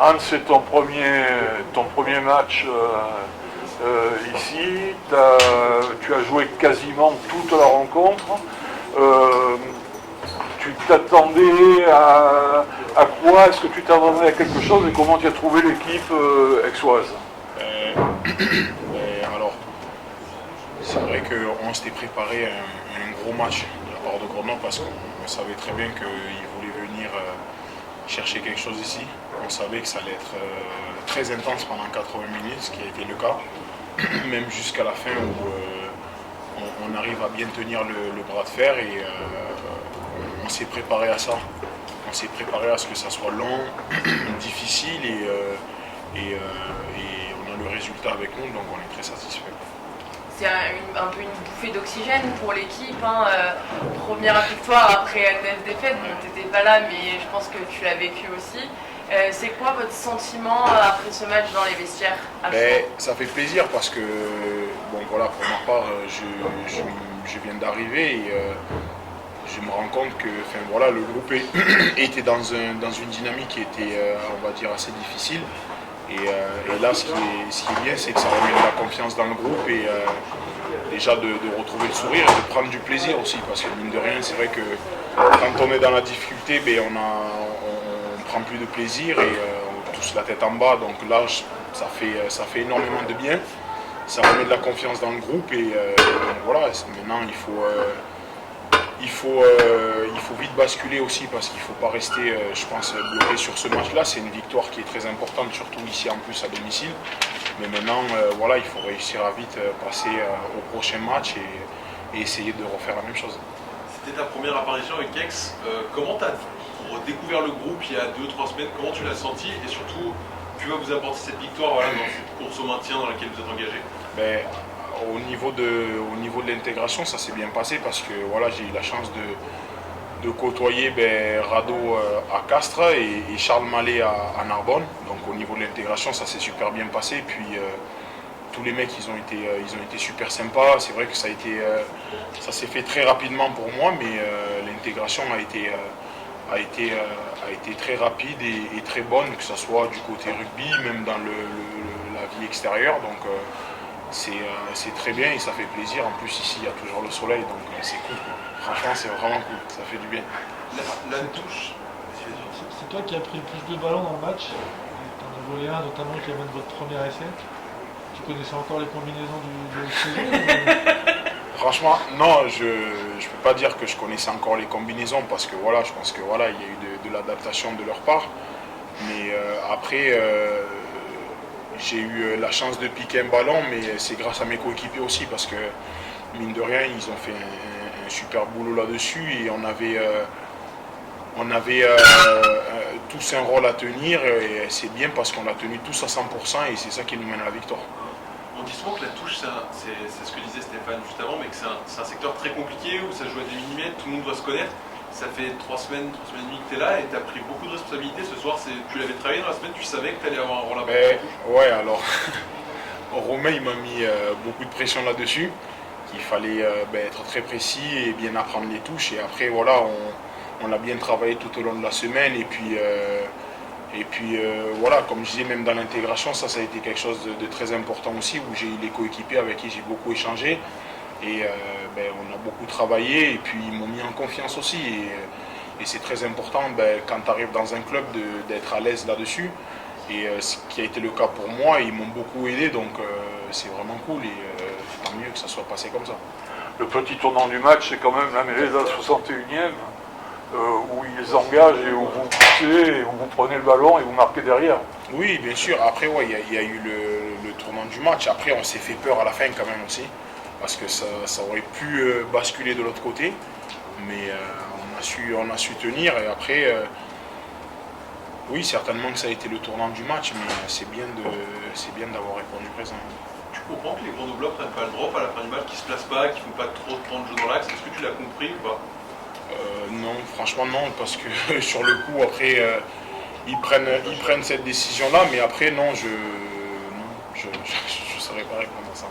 Hans, c'est ton premier match ici. Tu as joué quasiment toute la rencontre. Tu t'attendais à quoi? Est-ce que tu t'attendais à quelque chose et comment tu as trouvé l'équipe aixoise? Alors, c'est vrai qu'on s'était préparé à un gros match de la part de Grenoble parce qu'on savait très bien qu'ils voulaient venir chercher quelque chose ici. On savait que ça allait être très intense pendant 80 minutes, ce qui a été le cas, même jusqu'à la fin où on arrive à bien tenir le bras de fer et on s'est préparé à ça. On s'est préparé à ce que ça soit long, difficile et on a le résultat avec nous, donc on est très satisfait. C'est un peu une bouffée d'oxygène pour l'équipe. Hein. Première victoire après 9 défaites. Bon, t'étais pas là, mais je pense que tu l'as vécu aussi. C'est quoi votre sentiment après ce match dans les vestiaires? Ça fait plaisir parce que, bon voilà, pour ma part, je viens d'arriver et je me rends compte que voilà, le groupe était dans une dynamique qui était, on va dire, assez difficile. Et là, ce qui est bien, c'est que ça remet de la confiance dans le groupe et déjà de retrouver le sourire et de prendre du plaisir aussi. Parce que mine de rien, c'est vrai que quand on est dans la difficulté, on prend plus de plaisir et on touche la tête en bas. Donc là, ça fait énormément de bien. Ça remet de la confiance dans le groupe et donc voilà, maintenant il faut vite basculer aussi parce qu'il ne faut pas rester, je pense, bloqué sur ce match-là. C'est une victoire qui est très importante, surtout ici en plus à domicile. Mais maintenant, voilà, il faut réussir à vite passer au prochain match et essayer de refaire la même chose. C'était ta première apparition avec Aix. Comment tu as redécouvert le groupe il y a 2-3 semaines? Comment tu l'as senti? Et surtout, tu vas vous apporter cette victoire voilà, dans cette course au maintien dans laquelle vous êtes engagé? Au niveau de l'intégration, ça s'est bien passé parce que voilà, j'ai eu la chance de côtoyer Rado à Castres et Charles Mallet à Narbonne. Donc au niveau de l'intégration, ça s'est super bien passé. Puis tous les mecs, ils ont été super sympas. C'est vrai que ça s'est fait très rapidement pour moi, mais l'intégration a été très rapide et très bonne, que ce soit du côté rugby, même dans la vie extérieure. Donc c'est très bien et ça fait plaisir. En plus ici il y a toujours le soleil, donc c'est cool. Franchement c'est vraiment cool, ça fait du bien. La touche. C'est toi qui as pris le plus de ballons dans le match. Tu en as volé un notamment qui amène votre premier essai. Tu connaissais encore les combinaisons du saison? Franchement non, je ne peux pas dire que je connaissais encore les combinaisons parce que voilà, je pense que voilà, il y a eu de l'adaptation de leur part. Mais après j'ai eu la chance de piquer un ballon, mais c'est grâce à mes coéquipiers aussi, parce que, mine de rien, ils ont fait un super boulot là-dessus, et on avait tous un rôle à tenir, et c'est bien parce qu'on l'a tenu tous à 100%, et c'est ça qui nous mène à la victoire. On dit souvent que la touche, c'est ce que disait Stéphane juste avant, mais que c'est un secteur très compliqué, où ça joue à des millimètres, tout le monde doit se connaître. Ça fait 3 semaines et demie que tu es là et tu as pris beaucoup de responsabilités ce soir. Tu l'avais travaillé dans la semaine, tu savais que tu allais avoir un rôle à prendre. Ouais, alors Romain il m'a mis beaucoup de pression là-dessus, qu'il fallait être très précis et bien apprendre les touches. Et après, voilà, on l'a bien travaillé tout au long de la semaine. Et puis, voilà, comme je disais, même dans l'intégration, ça a été quelque chose de très important aussi, où j'ai eu les coéquipiers avec qui j'ai beaucoup échangé. Et on a beaucoup travaillé et puis ils m'ont mis en confiance aussi. Et c'est très important quand tu arrives dans un club d'être à l'aise là-dessus. Et ce qui a été le cas pour moi, ils m'ont beaucoup aidé, donc c'est vraiment cool et tant mieux que ça soit passé comme ça. Le petit tournant du match, c'est quand même la mêlée de la 61e, où ils engagent et où vous poussez, et où vous prenez le ballon et vous marquez derrière. Oui, bien sûr. Après, ouais, il y a eu le tournant du match. Après, on s'est fait peur à la fin quand même aussi, parce que ça aurait pu basculer de l'autre côté, mais on a su tenir et après, oui, certainement que ça a été le tournant du match, mais c'est bien d'avoir répondu présent. Tu comprends que les Grenoblois prennent pas le drop à la fin du match, qu'ils se placent pas, qu'ils font pas trop de temps de jeu dans l'axe? Est-ce que tu l'as compris ou pas? Non, franchement non, parce que sur le coup, après, ils prennent cette décision-là, mais après, non, je ne saurais pas répondre à ça.